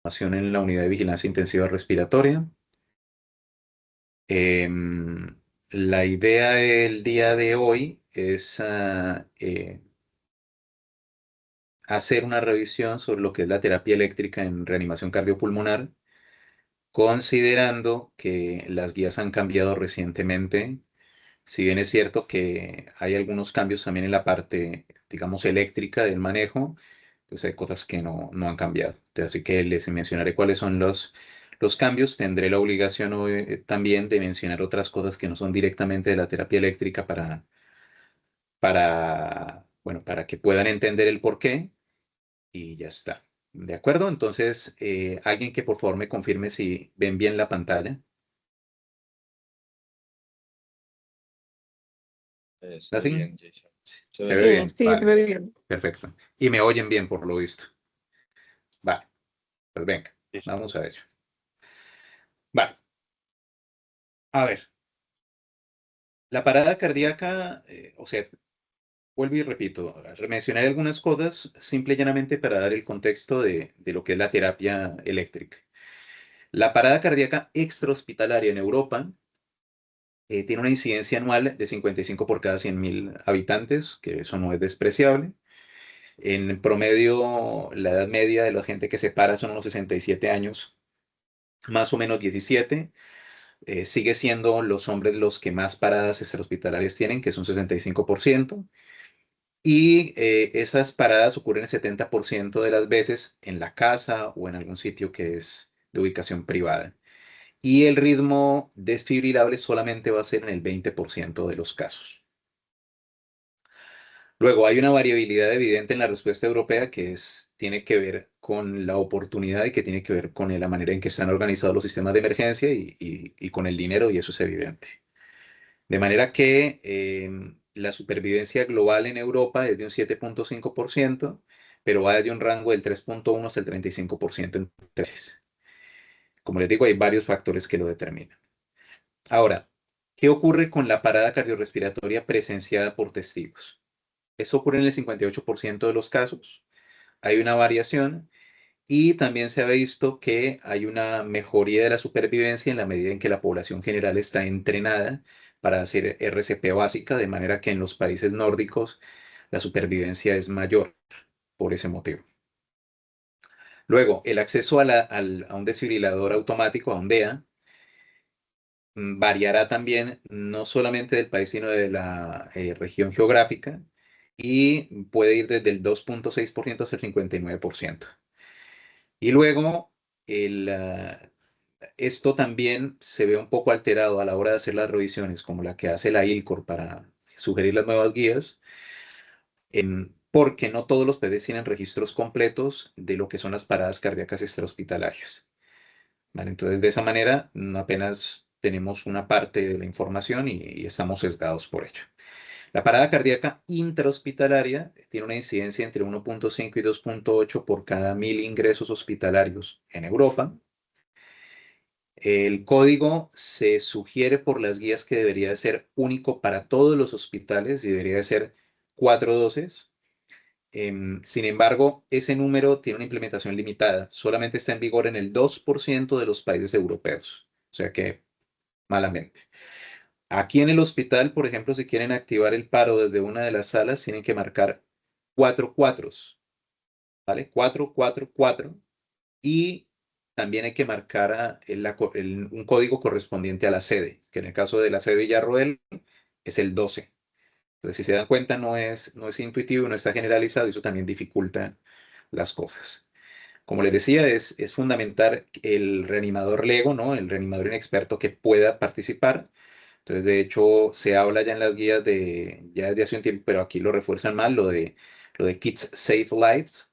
En la unidad de vigilancia intensiva respiratoria. Em, la idea del día de hoy es hacer una revisión sobre lo que es la terapia eléctrica en reanimación cardiopulmonar, considerando que las guías han cambiado recientemente. Si bien es cierto que hay algunos cambios también en la parte, digamos, eléctrica del manejo, pues hay cosas que no han cambiado. Así que les mencionaré cuáles son los cambios. Tendré la obligación también de mencionar otras cosas que no son directamente de la terapia eléctrica bueno, para que puedan entender el porqué y ya está. ¿De acuerdo? Entonces, alguien que por favor me confirme si ven bien la pantalla. Se ve ¿Nothing? bien, Jason. Sí, Se se ve ve bien. bien. Sí, se Vale, ve bien. perfecto. Y me oyen bien por lo visto. Vale, pues venga, Jason. vamos a ello. Vale, a ver, la parada cardíaca, o sea, vuelvo y repito, mencionaré algunas cosas simple y llanamente para dar el contexto de lo que es la terapia eléctrica. La parada cardíaca extrahospitalaria en Europa tiene una incidencia anual de 55 por cada 100.000 habitantes, que eso no es despreciable. En promedio, la edad media de la gente que se para son unos 67 años, más o menos 17. Sigue siendo los hombres los que más paradas extrahospitalarias tienen, que es un 65%. Y esas paradas ocurren el 70% de las veces en la casa o en algún sitio que es de ubicación privada. Y el ritmo desfibrilable solamente va a ser en el 20% de los casos. Luego, hay una variabilidad evidente en la respuesta europea tiene que ver con la oportunidad y que tiene que ver con la manera en que están organizados los sistemas de emergencia y con el dinero, y eso es evidente. De manera que la supervivencia global en Europa es de un 7,5%, pero va desde un rango del 3,1 hasta el 35% en tesis. Como les digo, hay varios factores que lo determinan. Ahora, ¿qué ocurre con la parada cardiorrespiratoria presenciada por testigos? Eso ocurre en el 58% de los casos. Hay una variación y también se ha visto que hay una mejoría de la supervivencia en la medida en que la población general está entrenada para hacer RCP básica, de manera que en los países nórdicos la supervivencia es mayor por ese motivo. Luego, el acceso a un desfibrilador automático, a un DEA, variará también no solamente del país, sino de la región geográfica y puede ir desde el 2,6% hasta el 59%. Y luego, esto también se ve un poco alterado a la hora de hacer las revisiones, como la que hace la ILCOR para sugerir las nuevas guías, porque no todos los PDs tienen registros completos de lo que son las paradas cardíacas extrahospitalarias. ¿Vale? Entonces, de esa manera, apenas tenemos una parte de la información y estamos sesgados por ello. La parada cardíaca intrahospitalaria tiene una incidencia entre 1,5 y 2,8 por cada 1.000 ingresos hospitalarios en Europa. El código se sugiere por las guías que debería de ser único para todos los hospitales y debería de ser 4 dosis. Sin embargo, ese número tiene una implementación limitada. Solamente está en vigor en el 2% de los países europeos. O sea que malamente. Aquí en el hospital, por ejemplo, si quieren activar el paro desde una de las salas, tienen que marcar 4 cuatros, ¿vale? 444. Y también hay que marcar un código correspondiente a la sede, que en el caso de la sede Villarroel es el 12. Entonces, si se dan cuenta, no es intuitivo, no está generalizado y eso también dificulta las cosas. Como les decía, es fundamental el reanimador Lego, ¿no? El reanimador inexperto que pueda participar. Entonces, de hecho, se habla ya en las guías ya desde hace un tiempo, pero aquí lo refuerzan más, lo de Kids Save Lives,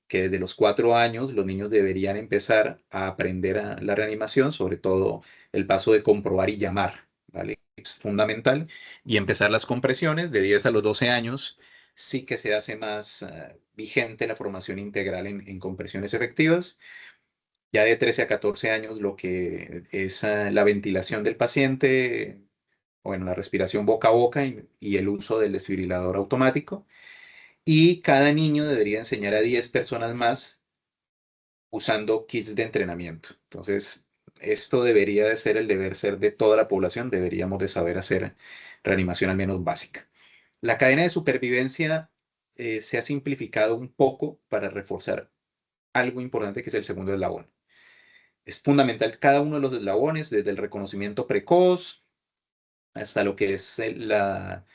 que desde los 4 años los niños deberían empezar a aprender la reanimación, sobre todo el paso de comprobar y llamar, ¿vale? Es fundamental. Y empezar las compresiones de 10 a los 12 años, sí que se hace más vigente la formación integral en compresiones efectivas. Ya de 13 a 14 años, lo que es la ventilación del paciente, bueno, la respiración boca a boca y el uso del desfibrilador automático. Y cada niño debería enseñar a 10 personas más usando kits de entrenamiento. Entonces, esto debería de ser el deber ser de toda la población, deberíamos de saber hacer reanimación al menos básica. La cadena de supervivencia se ha simplificado un poco para reforzar algo importante que es el segundo eslabón. Es fundamental cada uno de los eslabones, desde el reconocimiento precoz hasta lo que es la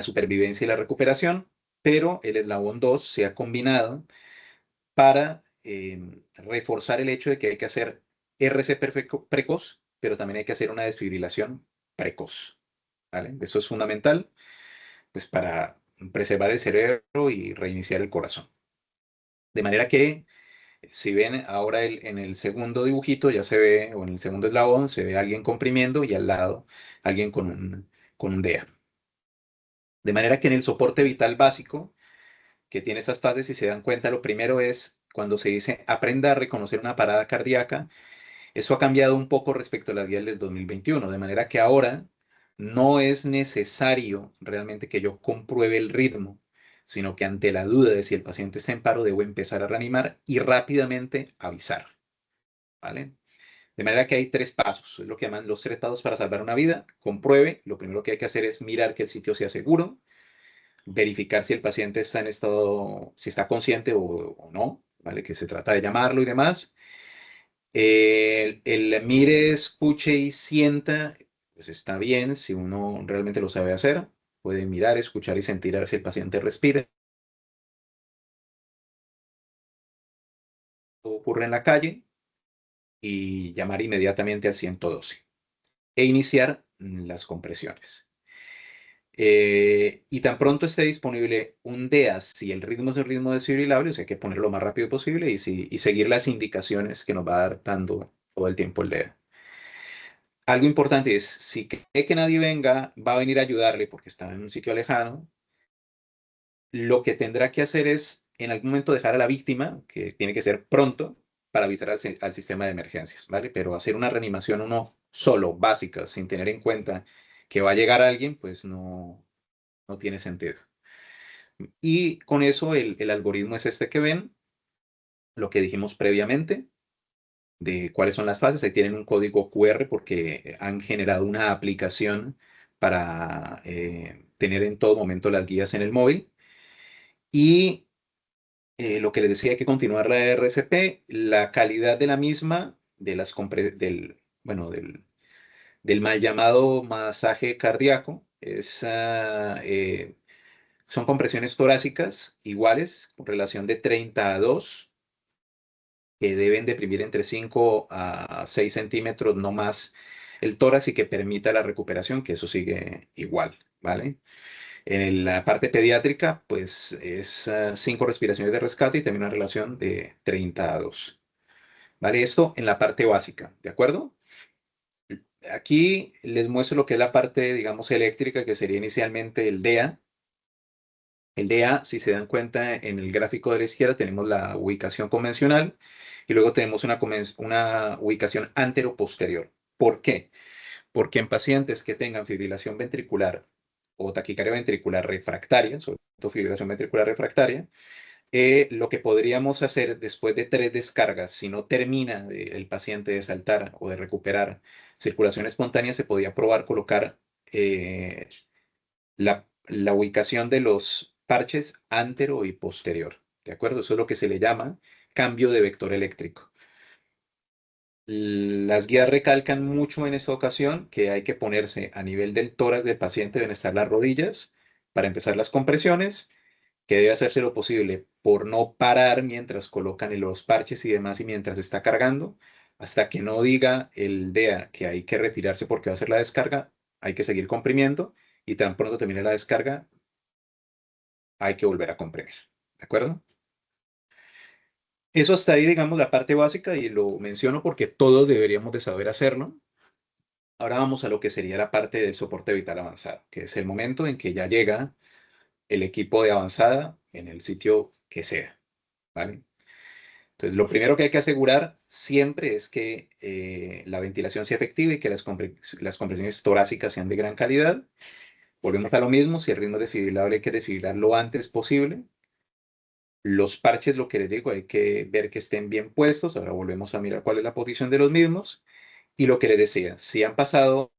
supervivencia y la recuperación, pero el eslabón 2 se ha combinado para reforzar el hecho de que hay que hacer RC precoz, pero también hay que hacer una desfibrilación precoz. ¿Vale? Eso es fundamental pues, para preservar el cerebro y reiniciar el corazón. De manera que, si ven ahora en el segundo dibujito, ya se ve, o en el segundo eslabón, se ve a alguien comprimiendo y al lado alguien con un DEA. De manera que en el soporte vital básico, que tiene estas fases, si se dan cuenta, lo primero es cuando se dice aprenda a reconocer una parada cardíaca. Eso ha cambiado un poco respecto a la guía del 2021, de manera que ahora no es necesario realmente que yo compruebe el ritmo, sino que ante la duda de si el paciente está en paro, debo empezar a reanimar y rápidamente avisar, ¿vale? De manera que hay tres pasos, es lo que llaman los tres pasos para salvar una vida. Compruebe, lo primero que hay que hacer es mirar que el sitio sea seguro, verificar si el paciente está en estado, si está consciente o no, ¿vale? Que se trata de llamarlo y demás. El mire, escuche y sienta, pues está bien si uno realmente lo sabe hacer. Puede mirar, escuchar y sentir a ver si el paciente respira. Ocurre en la calle y llamar inmediatamente al 112 e iniciar las compresiones. Y tan pronto esté disponible un DEA, si el ritmo es un ritmo desfibrilable, o sea, hay que ponerlo lo más rápido posible y seguir las indicaciones que nos va a dar dando todo el tiempo el DEA. Algo importante es, si cree que nadie venga, va a venir a ayudarle porque está en un sitio lejano, lo que tendrá que hacer es en algún momento dejar a la víctima, que tiene que ser pronto, para avisar al sistema de emergencias, ¿vale? Pero hacer una reanimación uno solo, básica, sin tener en cuenta que va a llegar alguien, pues no tiene sentido. Y con eso el algoritmo es este que ven, lo que dijimos previamente, de cuáles son las fases. Ahí tienen un código QR porque han generado una aplicación para tener en todo momento las guías en el móvil. Y lo que les decía, hay que continuar la RCP, la calidad de la misma, bueno, del mal llamado masaje cardíaco, son compresiones torácicas iguales, con relación de 30 a 2, que deben deprimir entre 5 a 6 centímetros, no más el tórax y que permita la recuperación, que eso sigue igual, ¿vale? En la parte pediátrica, pues es 5 respiraciones de rescate y también una relación de 30 a 2, ¿vale? Esto en la parte básica, ¿de acuerdo? Aquí les muestro lo que es la parte, digamos, eléctrica, que sería inicialmente el DEA. El DEA, si se dan cuenta, en el gráfico de la izquierda tenemos la ubicación convencional y luego tenemos una ubicación antero-posterior. ¿Por qué? Porque en pacientes que tengan fibrilación ventricular o taquicardia ventricular refractaria, sobre todo fibrilación ventricular refractaria, lo que podríamos hacer después de 3 descargas, si no termina el paciente de saltar o de recuperar circulación espontánea, se podía probar colocar la ubicación de los parches antero y posterior. ¿De acuerdo? Eso es lo que se le llama cambio de vector eléctrico. Las guías recalcan mucho en esta ocasión que hay que ponerse a nivel del tórax del paciente, deben estar las rodillas para empezar las compresiones, que debe hacerse lo posible por no parar mientras colocan los parches y demás y mientras está cargando, hasta que no diga el DEA que hay que retirarse porque va a hacer la descarga, hay que seguir comprimiendo y tan pronto termine la descarga, hay que volver a comprimir. ¿De acuerdo? Eso hasta ahí, digamos, la parte básica y lo menciono porque todos deberíamos de saber hacerlo. Ahora vamos a lo que sería la parte del soporte vital avanzado, que es el momento en que ya llega el equipo de avanzada en el sitio que sea, ¿vale? Entonces, lo primero que hay que asegurar siempre es que la ventilación sea efectiva y que las compresiones torácicas sean de gran calidad. Volvemos a lo mismo, si el ritmo es desfibrilable hay que desfibrilar lo antes posible. Los parches, lo que les digo, hay que ver que estén bien puestos. Ahora volvemos a mirar cuál es la posición de los mismos. Y lo que les decía, si han pasado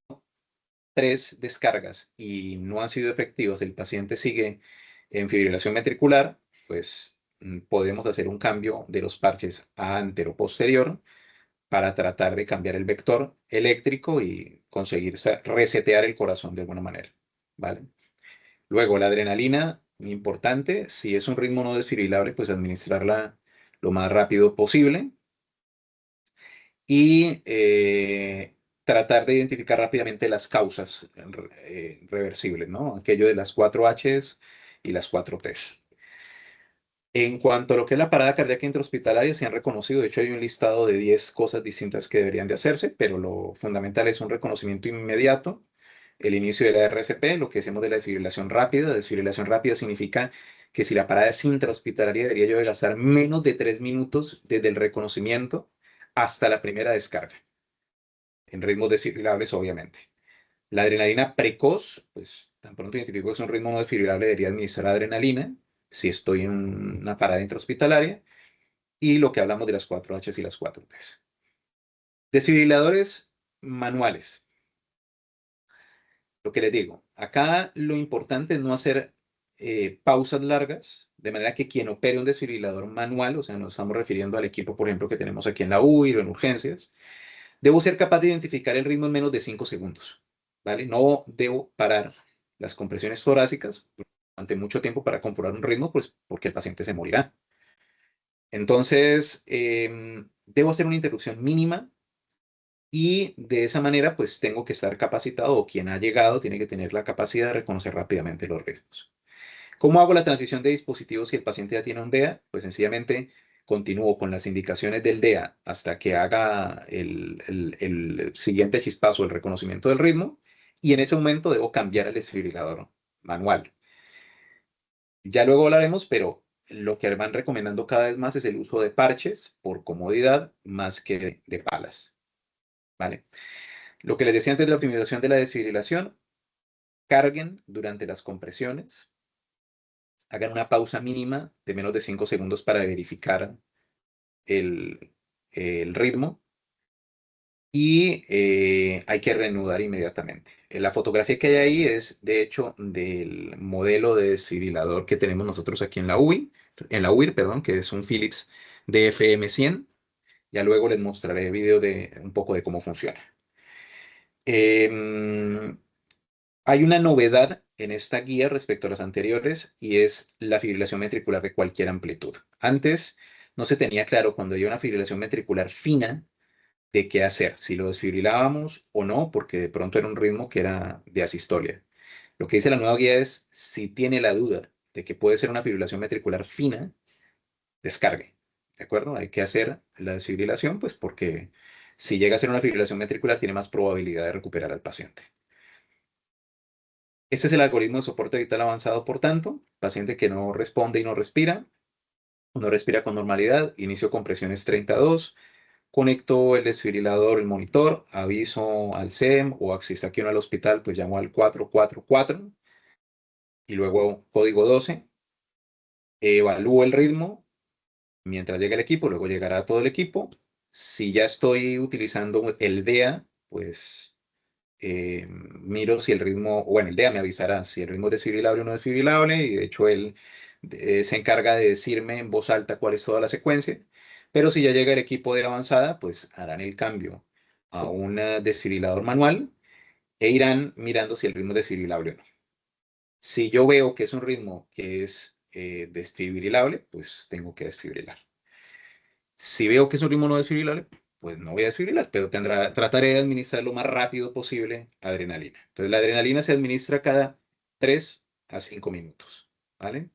3 descargas y no han sido efectivos, el paciente sigue en fibrilación ventricular, pues podemos hacer un cambio de los parches a antero-posterior para tratar de cambiar el vector eléctrico y conseguir resetear el corazón de alguna manera, ¿vale? Luego, la adrenalina, importante, si es un ritmo no desfibrilable, pues administrarla lo más rápido posible y tratar de identificar rápidamente las causas reversibles, ¿no? Aquello de las 4Hs y las 4Ts. En cuanto a lo que es la parada cardíaca intrahospitalaria, se han reconocido, de hecho hay un listado de 10 cosas distintas que deberían de hacerse, pero lo fundamental es un reconocimiento inmediato, el inicio de la RCP, lo que decimos de la desfibrilación rápida. La desfibrilación rápida significa que si la parada es intrahospitalaria, debería yo de gastar menos de 3 minutos desde el reconocimiento hasta la primera descarga, en ritmos desfibrilables, obviamente. La adrenalina precoz, pues tan pronto identifico que es un ritmo no desfibrilable, debería administrar adrenalina si estoy en una parada intrahospitalaria. Y lo que hablamos de las 4Hs y las 4Ts. Desfibriladores manuales. Lo que les digo, acá lo importante es no hacer pausas largas, de manera que quien opere un desfibrilador manual, o sea, nos estamos refiriendo al equipo, por ejemplo, que tenemos aquí en la UIR o en urgencias, debo ser capaz de identificar el ritmo en menos de 5 segundos, ¿vale? No debo parar las compresiones torácicas durante mucho tiempo para comprobar un ritmo, pues porque el paciente se morirá. Entonces, debo hacer una interrupción mínima y de esa manera, pues tengo que estar capacitado o quien ha llegado tiene que tener la capacidad de reconocer rápidamente los riesgos. ¿Cómo hago la transición de dispositivos si el paciente ya tiene un DEA? Pues sencillamente continúo con las indicaciones del DEA hasta que haga el siguiente chispazo, el reconocimiento del ritmo, y en ese momento debo cambiar el desfibrilador manual. Ya luego hablaremos, pero lo que van recomendando cada vez más es el uso de parches por comodidad más que de palas, ¿vale? Lo que les decía antes de la optimización de la desfibrilación, carguen durante las compresiones, hagan una pausa mínima de menos de 5 segundos para verificar el, el ritmo y hay que reanudar inmediatamente. La fotografía que hay ahí es, de hecho, del modelo de desfibrilador que tenemos nosotros aquí en la UIR, perdón, que es un Philips DFM100. Ya luego les mostraré video de un poco de cómo funciona. Em, Hay una novedad en esta guía respecto a las anteriores y es la fibrilación ventricular de cualquier amplitud. Antes no se tenía claro cuando había una fibrilación ventricular fina de qué hacer, si lo desfibrilábamos o no, porque de pronto era un ritmo que era de asistolia. Lo que dice la nueva guía es, si tiene la duda de que puede ser una fibrilación ventricular fina, descargue. ¿De acuerdo? Hay que hacer la desfibrilación, pues porque si llega a ser una fibrilación ventricular, tiene más probabilidad de recuperar al paciente. Este es el algoritmo de soporte vital avanzado, por tanto, paciente que no responde y no respira con normalidad, inicio con presiones 32, conecto el desfibrilador, el monitor, aviso al SEM o si está aquí en el hospital, pues llamo al 444 y luego código 12, evalúo el ritmo mientras llega el equipo, luego llegará todo el equipo. Si ya estoy utilizando el DEA, pues miro si el ritmo, bueno, el DEA me avisará si el ritmo es desfibrilable o no desfibrilable, y de hecho él se encarga de decirme en voz alta cuál es toda la secuencia, pero si ya llega el equipo de avanzada, pues harán el cambio a un desfibrilador manual e irán mirando si el ritmo es desfibrilable o no. Si yo veo que es un ritmo que es desfibrilable, pues tengo que desfibrilar. Si veo que es un ritmo no desfibrilable, pues no voy a desfibrilar, pero trataré de administrar lo más rápido posible adrenalina. Entonces, la adrenalina se administra cada 3 a 5 minutos, ¿vale?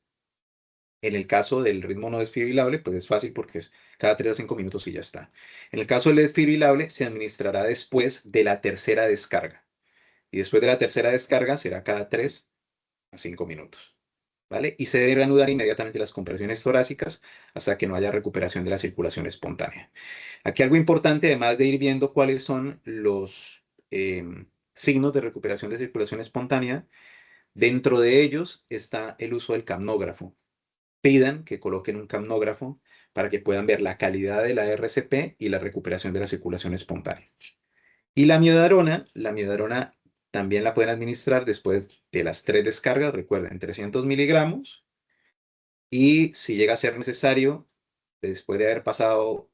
En el caso del ritmo no desfibrilable, pues es fácil porque es cada 3 a 5 minutos y ya está. En el caso del desfibrilable, se administrará después de la tercera descarga. Y después de la tercera descarga será cada 3 a 5 minutos. ¿Vale? Y se debe reanudar inmediatamente las compresiones torácicas hasta que no haya recuperación de la circulación espontánea. Aquí algo importante, además de ir viendo cuáles son los signos de recuperación de circulación espontánea, dentro de ellos está el uso del capnógrafo. pidan que coloquen un camnógrafo para que puedan ver la calidad de la RCP y la recuperación de la circulación espontánea. Y la miodarona también la pueden administrar después de las 3 descargas, recuerden, 300 miligramos. Y si llega a ser necesario, después de haber pasado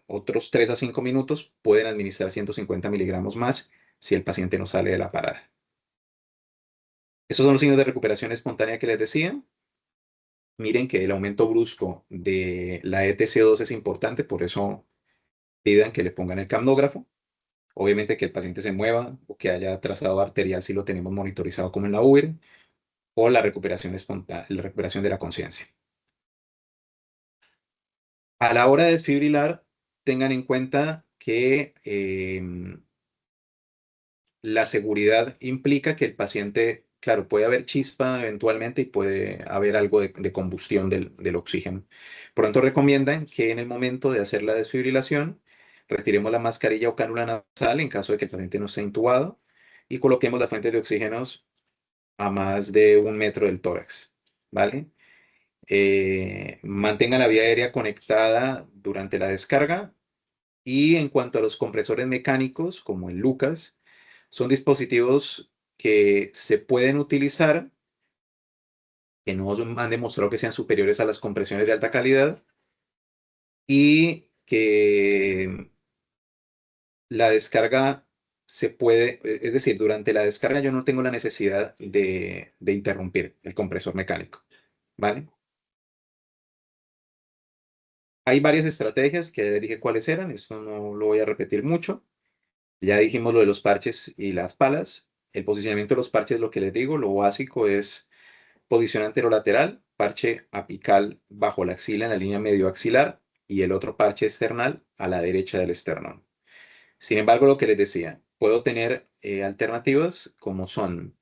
otros 3 a 5 minutos, pueden administrar 150 miligramos más si el paciente no sale de la parada. Esos son los signos de recuperación espontánea que les decía. Miren que el aumento brusco de la ETC2 es importante, por eso pidan que le pongan el camnógrafo. Obviamente que el paciente se mueva o que haya trazado arterial si lo tenemos monitorizado como en la UIR, o la recuperación espontánea, la recuperación de la conciencia. A la hora de desfibrilar, tengan en cuenta que la seguridad implica que el paciente, claro, puede haber chispa eventualmente y puede haber algo de combustión del oxígeno. Por lo tanto, recomiendan que en el momento de hacer la desfibrilación, retiremos la mascarilla o cánula nasal en caso de que el paciente no esté intubado y coloquemos las fuentes de oxígenos a más de 1 metro del tórax, ¿vale? Mantengan la vía aérea conectada durante la descarga. Y en cuanto a los compresores mecánicos, como el Lucas, son dispositivos que se pueden utilizar, que no han demostrado que sean superiores a las compresiones de alta calidad y que la descarga se puede, es decir, durante la descarga yo no tengo la necesidad de interrumpir el compresor mecánico, ¿vale? Hay varias estrategias que ya dije cuáles eran, esto no lo voy a repetir mucho. Ya dijimos lo de los parches y las palas. El posicionamiento de los parches, lo que les digo, lo básico es posición anterolateral, parche apical bajo la axila en la línea medio axilar y el otro parche external a la derecha del esternón. Sin embargo, lo que les decía, puedo tener alternativas como son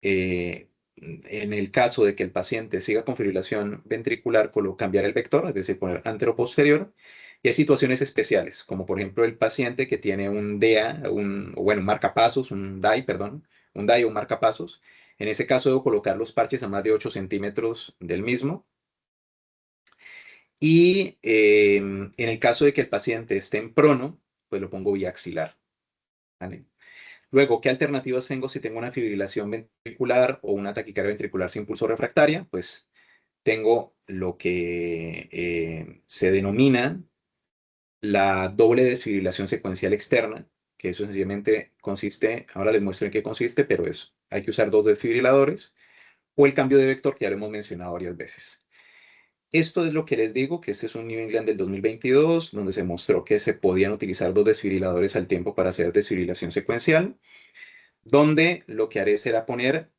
en el caso de que el paciente siga con fibrilación ventricular, cambiar el vector, es decir, poner antero-posterior. Y hay situaciones especiales, como por ejemplo el paciente que tiene un DEA, un marcapasos, un DAI, perdón, un DAI o un marcapasos. En ese caso debo colocar los parches a más de 8 centímetros del mismo. Y en el caso de que el paciente esté en prono, pues lo pongo vía axilar, ¿vale? Luego, ¿qué alternativas tengo si tengo una fibrilación ventricular o una taquicardia ventricular sin pulso refractaria? Pues tengo lo que se denomina la doble desfibrilación secuencial externa, que eso sencillamente consiste, ahora les muestro en qué consiste, pero eso, hay que usar 2 desfibriladores, o el cambio de vector que ya lo hemos mencionado varias veces. Esto es lo que les digo, que este es un New England del 2022, donde se mostró que se podían utilizar 2 desfibriladores al tiempo para hacer desfibrilación secuencial, donde lo que haré será poner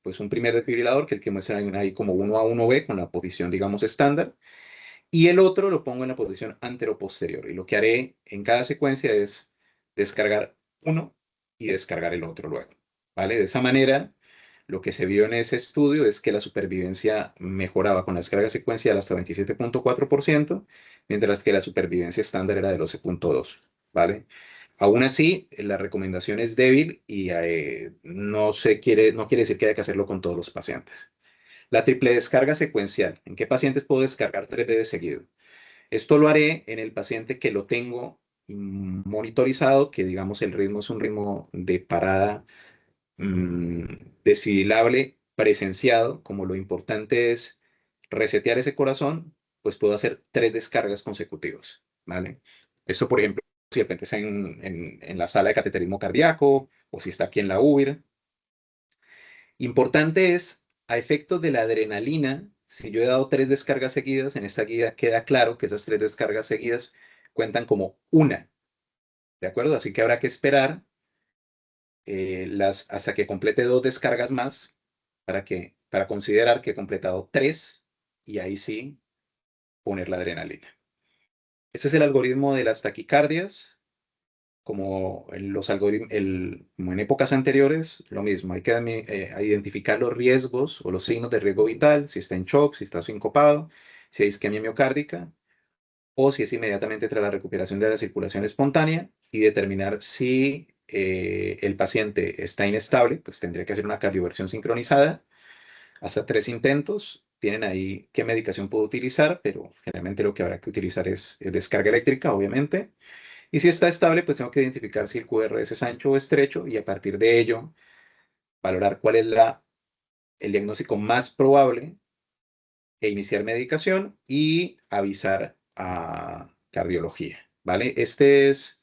pues un primer desfibrilador, que es el que muestran ahí como 1A, 1B, con la posición, digamos, estándar, y el otro lo pongo en la posición anteroposterior. Y lo que haré en cada secuencia es descargar uno y descargar el otro luego, ¿vale? De esa manera, lo que se vio en ese estudio es que la supervivencia mejoraba con la descarga secuencial hasta 27.4%, mientras que la supervivencia estándar era de 12.2%, ¿vale? Aún así, la recomendación es débil y no quiere decir que haya que hacerlo con todos los pacientes. La triple descarga secuencial. ¿En qué pacientes puedo descargar 3 veces seguido? Esto lo haré en el paciente que lo tengo monitorizado, que digamos el ritmo es un ritmo de parada mm, desfibrilable presenciado. Como lo importante es resetear ese corazón, pues puedo hacer 3 descargas consecutivas, ¿vale? Esto, por ejemplo, si de repente está en la sala de cateterismo cardíaco o si está aquí en la UIR. Importante es, a efectos de la adrenalina, si yo he dado 3 descargas seguidas, en esta guía queda claro que esas 3 descargas seguidas cuentan como una, ¿de acuerdo? Así que habrá que esperar hasta que complete 2 descargas más para considerar que he completado 3 y ahí sí poner la adrenalina. Ese es el algoritmo de las taquicardias. Como en los algoritmos, como en épocas anteriores, lo mismo, hay que identificar los riesgos o los signos de riesgo vital, si está en shock, si está sincopado, si hay isquemia miocárdica, o si es inmediatamente tras la recuperación de la circulación espontánea, y determinar si el paciente está inestable, pues tendría que hacer una cardioversión sincronizada, hasta 3 intentos, tienen ahí qué medicación puedo utilizar, pero generalmente lo que habrá que utilizar es descarga eléctrica, obviamente. Y si está estable, pues tengo que identificar si el QRS es ancho o estrecho y a partir de ello valorar cuál es el diagnóstico más probable e iniciar medicación y avisar a cardiología, ¿vale? Este es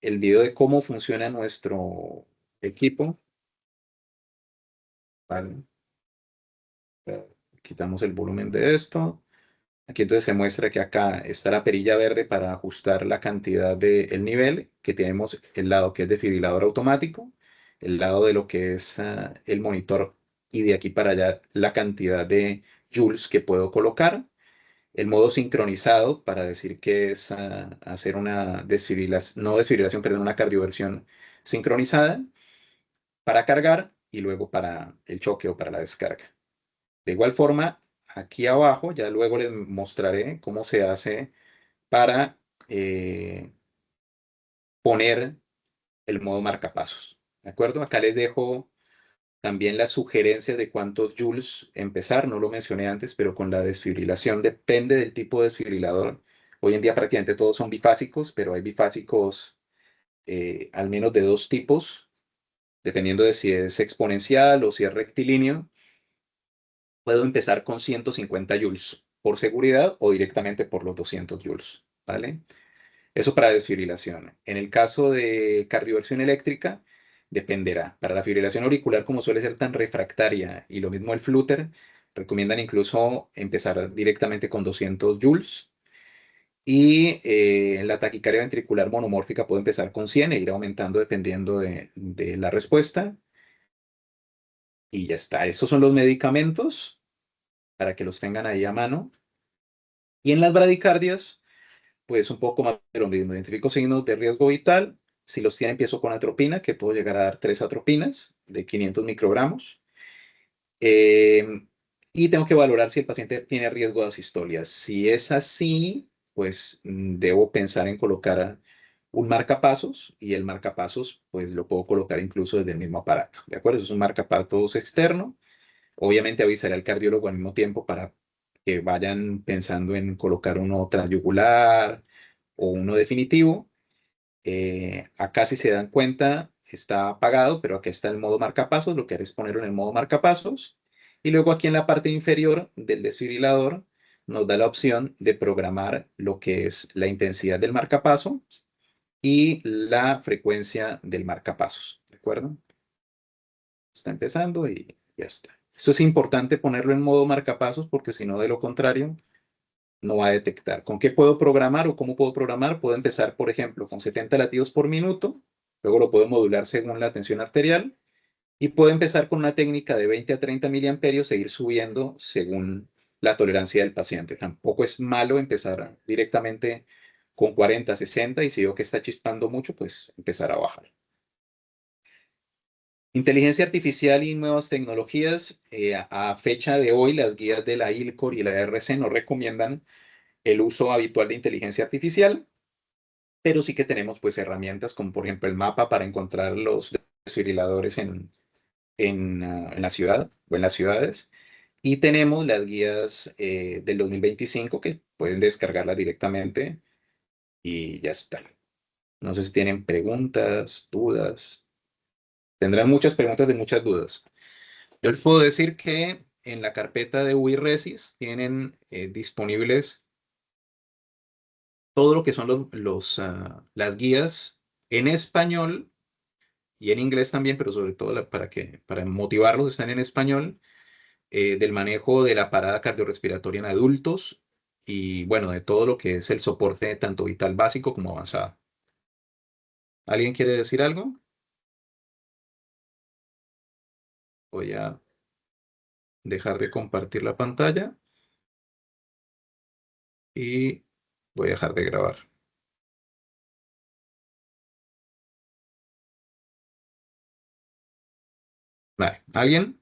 el video de cómo funciona nuestro equipo, ¿vale? Quitamos el volumen de esto. Aquí entonces se muestra que acá está la perilla verde para ajustar la cantidad del nivel, que tenemos el lado que es desfibrilador automático, el lado de lo que es el monitor y de aquí para allá la cantidad de joules que puedo colocar, el modo sincronizado para decir que es hacer una desfibrilación, no desfibrilación, perdón, una cardioversión sincronizada para cargar y luego para el choque o para la descarga. De igual forma, aquí abajo, ya luego les mostraré cómo se hace para eh, poner el modo marcapasos. ¿De acuerdo? Acá les dejo también las sugerencias de cuántos joules empezar. No lo mencioné antes, pero con la desfibrilación depende del tipo de desfibrilador. Hoy en día prácticamente todos son bifásicos, pero hay bifásicos al menos de dos tipos, dependiendo de si es exponencial o si es rectilíneo. Puedo empezar con 150 joules por seguridad o directamente por los 200 joules, ¿vale? Eso para desfibrilación. En el caso de cardioversión eléctrica, dependerá. Para la fibrilación auricular, como suele ser tan refractaria y lo mismo el flúter, recomiendan incluso empezar directamente con 200 joules. Y en la taquicardia ventricular monomórfica puedo empezar con 100 e ir aumentando dependiendo de la respuesta. Y ya está. Esos son los medicamentos para que los tengan ahí a mano. Y en las bradicardias, pues un poco más de lo mismo. Identifico signos de riesgo vital. Si los tiene, empiezo con atropina, que puedo llegar a dar 3 atropinas de 500 microgramos. Eh, y tengo que valorar si el paciente tiene riesgo de asistolia. Si es así, pues debo pensar en colocar un marcapasos y el marcapasos, pues lo puedo colocar incluso desde el mismo aparato. ¿De acuerdo? Es un marcapasos externo. Obviamente avisaré al cardiólogo al mismo tiempo para que vayan pensando en colocar uno transyugular o uno definitivo. Acá si se dan cuenta está apagado, pero aquí está el modo marcapasos. Lo que haré es ponerlo en el modo marcapasos. Y luego aquí en la parte inferior del desfibrilador nos da la opción de programar lo que es la intensidad del marcapaso y la frecuencia del marcapasos. ¿De acuerdo? Está empezando y ya está. Esto es importante ponerlo en modo marcapasos porque si no, de lo contrario, no va a detectar. ¿Con qué puedo programar o cómo puedo programar? Puedo empezar, por ejemplo, con 70 latidos por minuto, luego lo puedo modular según la tensión arterial y puedo empezar con una técnica de 20 a 30 miliamperios e ir subiendo según la tolerancia del paciente. Tampoco es malo empezar directamente con 40, 60 y si veo que está chispando mucho, pues empezar a bajar. Inteligencia artificial y nuevas tecnologías. A fecha de hoy, las guías de la ILCOR y la RC no recomiendan el uso habitual de inteligencia artificial, pero sí que tenemos pues herramientas como por ejemplo el mapa para encontrar los desfibriladores en la ciudad o en las ciudades. Y tenemos las guías del 2025 que pueden descargarlas directamente y ya está. No sé si tienen preguntas, dudas. Tendrán muchas preguntas de muchas dudas. Yo les puedo decir que en la carpeta de UIResis tienen disponibles todo lo que son las guías en español y en inglés también, pero sobre todo para motivarlos están en español, del manejo de la parada cardiorrespiratoria en adultos y bueno, de todo lo que es el soporte tanto vital básico como avanzado. ¿Alguien quiere decir algo? Voy a dejar de compartir la pantalla y voy a dejar de grabar. Vale. ¿Alguien?